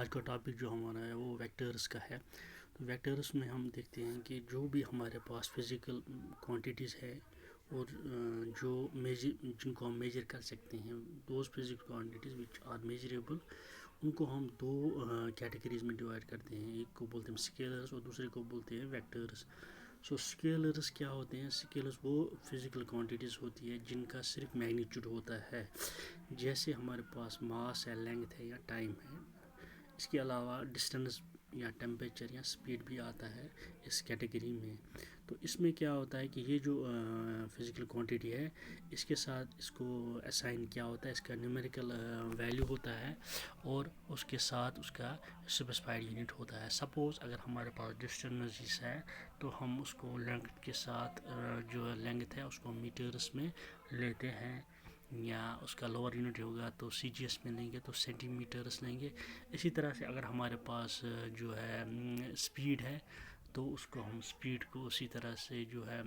आज का टॉपिक जो हमारा है वो वेक्टर्स का है। तो वेक्टर्स में हम देखते हैं कि जो भी हमारे पास फिज़िकल क्वांटिटीज़ है और जो मेजर जिनको हम मेजर कर सकते हैं, those physical quantities which are measurable, उनको हम दो कैटेगरीज में डिवाइड करते हैं। एक को बोलते हैं स्केलर्स और दूसरे को बोलते हैं वेक्टर्स। सो स्केलर्स क्या होते हैं? स्केलर्स वो फिज़िकल क्वांटिटीज़ होती है जिनका सिर्फ मैग्नीट्यूड होता है, जैसे हमारे पास मास है, लेंथ है या टाइम है। इसके अलावा डिस्टेंस या टेम्परेचर या स्पीड भी आता है इस कैटेगरी में। तो इसमें क्या होता है कि ये जो फिज़िकल क्वांटिटी है, इसके साथ इसको असाइन किया होता है, इसका न्यूमेरिकल वैल्यू होता है और उसके साथ उसका स्पेसिफाइड यूनिट होता है। सपोज़ अगर हमारे पास डिस्टेंस है तो हम उसको लेंथ के साथ जो लेंथ है उसको मीटर्स में लेते हैं, या उसका लोअर यूनिट होगा तो सीजीएस में लेंगे तो सेंटीमीटर्स लेंगे। इसी तरह से अगर हमारे पास जो है स्पीड है तो उसको हम स्पीड को उसी तरह से जो है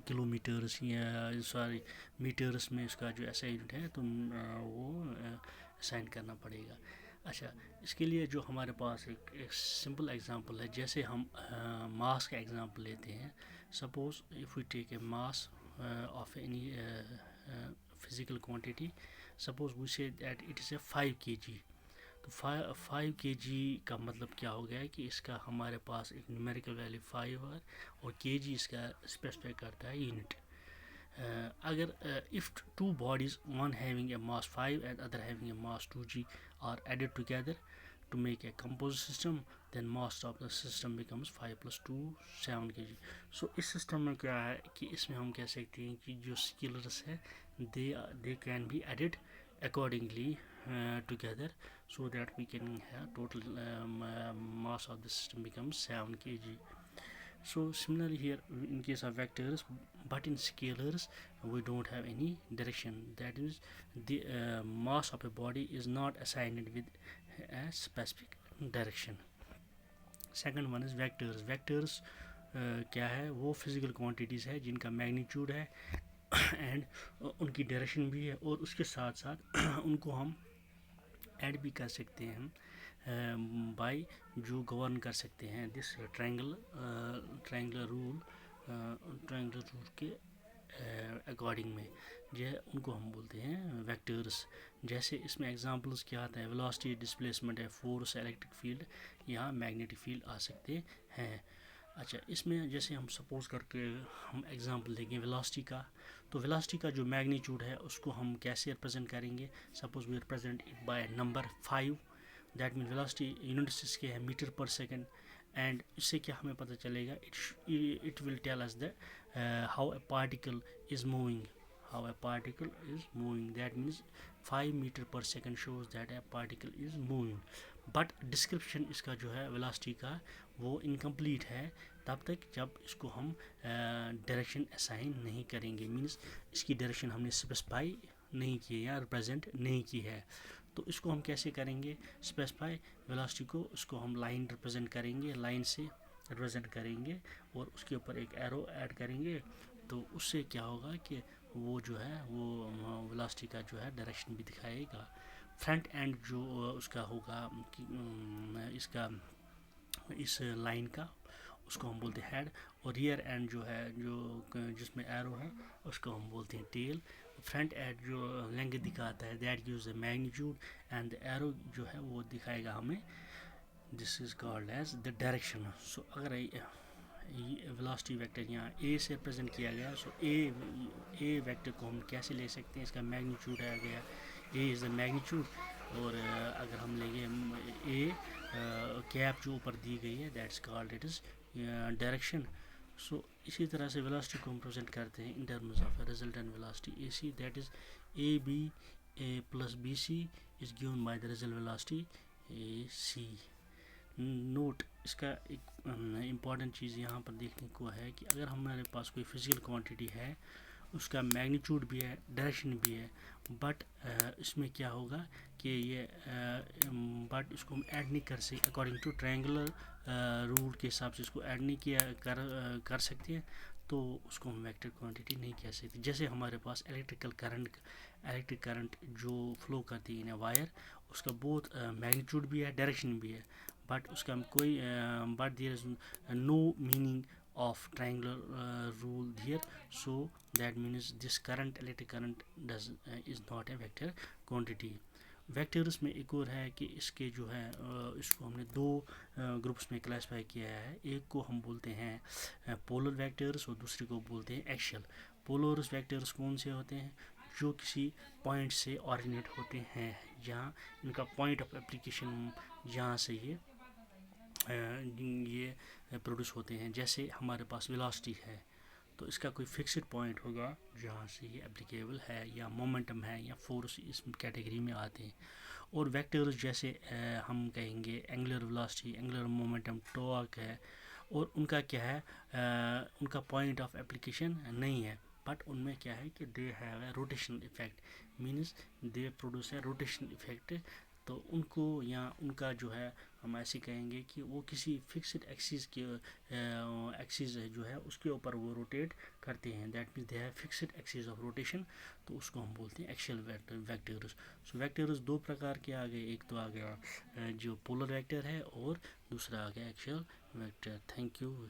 किलोमीटर्स या सॉरी मीटर्स में उसका जो ऐसा यूनिट है तो वो असाइन करना पड़ेगा। अच्छा, इसके लिए जो हमारे पास एक सिंपल एग्जांपल है, जैसे हम मास का एग्जांपल लेते हैं। Suppose if we take a mass of any physical quantity, suppose we say that it is a 5 kg। तो 5 kg का मतलब क्या हो गया है कि इसका हमारे पास एक न्यूमेरिकल वैल्यू 5 है और kg इसका स्पेसिफाई करता है यूनिट। अगर if two bodies, one having a mass 5 and other having a mass 2g, are added together to make a composite system, then mass of the system becomes 5 plus 2 7 kg। सो इस system में क्या है कि इसमें हम कह सकते हैं कि जो स्केलर्स है they can be added accordingly together, so that we can have total mass of the system becomes 7 kg। So similarly here in case of vectors, but in scalars we don't have any direction, that is the mass of a body is not assigned with a specific direction। Second one is vectors। vectors क्या है? वो physical quantities है जिनका magnitude है and उनकी direction भी है, और उसके साथ साथ उनको हम ऐड भी कर सकते हैं बाय जो गवर्न कर सकते हैं दिस ट्रायंगुलर रूल के अकॉर्डिंग में, जो उनको हम बोलते हैं वेक्टर्स। जैसे इसमें एग्जांपल्स क्या आता है? वेलोसिटी, डिस्प्लेसमेंट है, फोर्स, इलेक्ट्रिक फील्ड, यहाँ मैग्नेटिक फील्ड आ सकते हैं। अच्छा, इसमें जैसे हम सपोज करके हम एग्जांपल देंगे वेलोसिटी का, तो वेलोसिटी का जो मैग्नीट्यूड है उसको हम कैसे रिप्रेजेंट करेंगे? Suppose we represent it by number 5, that mean velocity units इसके है मीटर पर सेकेंड। एंड इससे क्या हमें पता चलेगा? It will tell us that how a particle is moving, that means 5 meter per second shows that a particle is moving। But description इसका जो है वेलोसिटी का वो इनकम्प्लीट है तब तक जब इसको हम डायरेक्शन असाइन नहीं करेंगे, मीन्स इसकी डायरेक्शन हमने स्पेसिफाई नहीं की है या रिप्रेजेंट नहीं की है। तो इसको हम कैसे करेंगे स्पेसिफाई? वेलोसिटी को उसको हम लाइन रिप्रेजेंट करेंगे, लाइन से रिप्रेजेंट करेंगे और उसके ऊपर एक एरो ऐड करेंगे। तो उससे क्या होगा कि वो जो है वो वेलोसिटी का जो है डायरेक्शन भी दिखाएगा। फ्रंट एंड जो उसका होगा इसका इस लाइन का, उसको हम बोलते हैं हेड, और रियर एंड जो है जो जिसमें एरो है उसको हम बोलते हैं टेल। फ्रंट एंड जो लेंथ दिखाता है that gives the magnitude, and the arrow जो है वो दिखाएगा हमें, this is called as the direction. So अगर वेलोसिटी वेक्टर यहाँ ए से रिप्रेजेंट किया गया, सो ए वेक्टर को हम कैसे ले सकते हैं? इसका मैग्नीट्यूड आ गया, ए इज़ द मैग्नीट्यूड, और अगर हम लेंगे ए कैप जो ऊपर दी गई है that's called it is direction. So इसी तरह से वेलोसिटी को हम प्रेजेंट करते हैं in terms of resultant velocity A C, that is A B plus B C is given by the result velocity A C. Note, इसका एक important चीज़ यहाँ पर देखने को है कि अगर हमारे पास कोई फिजिकल क्वांटिटी है, उसका मैग्नीट्यूड भी है, डायरेक्शन भी है, बट इसमें क्या होगा कि ये बट इसको हम ऐड नहीं कर सकते अकॉर्डिंग टू ट्रायंगुलर रूल के हिसाब से इसको ऐड नहीं किया कर सकते हैं, तो उसको हम वेक्टर क्वांटिटी नहीं कह सकते। जैसे हमारे पास इलेक्ट्रिक करंट जो फ्लो करती है इन वायर, उसका बहुत मैग्नीट्यूड भी है, डायरेक्शन भी है, बट उसका कोई but there is no meaning of triangular rule here, so that means this current electric current does is not a vector quantity. Vectors में एक और है कि इसके जो है इसको हमने दो ग्रुप्स में क्लासिफाई किया है। एक को हम बोलते हैं पोलर वेक्टर्स और दूसरे को बोलते हैं एक्सियल। पोलर वेक्टर्स कौन से होते हैं? जो किसी पॉइंट से ऑरिजिनेट होते हैं, जहाँ इनका पॉइंट ऑफ एप्लीकेशन जहाँ से ये प्रोड्यूस होते हैं। जैसे हमारे पास वेलोसिटी है तो इसका कोई फिक्स्ड पॉइंट होगा जहाँ से ये एप्लीकेबल है, या मोमेंटम है, या फोर्स इस कैटेगरी में आते हैं। और वेक्टर्स जैसे हम कहेंगे angular velocity, angular momentum, torque है, और उनका क्या है, उनका पॉइंट ऑफ एप्लीकेशन नहीं है, बट उनमें क्या है कि they have a rotational effect, means they produce a rotational effect. तो उनको या उनका जो है हम ऐसे कहेंगे कि वो किसी फिक्स्ड एक्सिस के एक्सिस जो है उसके ऊपर वो रोटेट करते हैं, that means they have fixed axis of rotation, तो उसको हम बोलते हैं एक्सियल वेक्टर्स। सो वेक्टर्स दो प्रकार के आ गए, एक तो आ गया जो पोलर वेक्टर है और दूसरा आ गया एक्सियल वेक्टर। Thank you.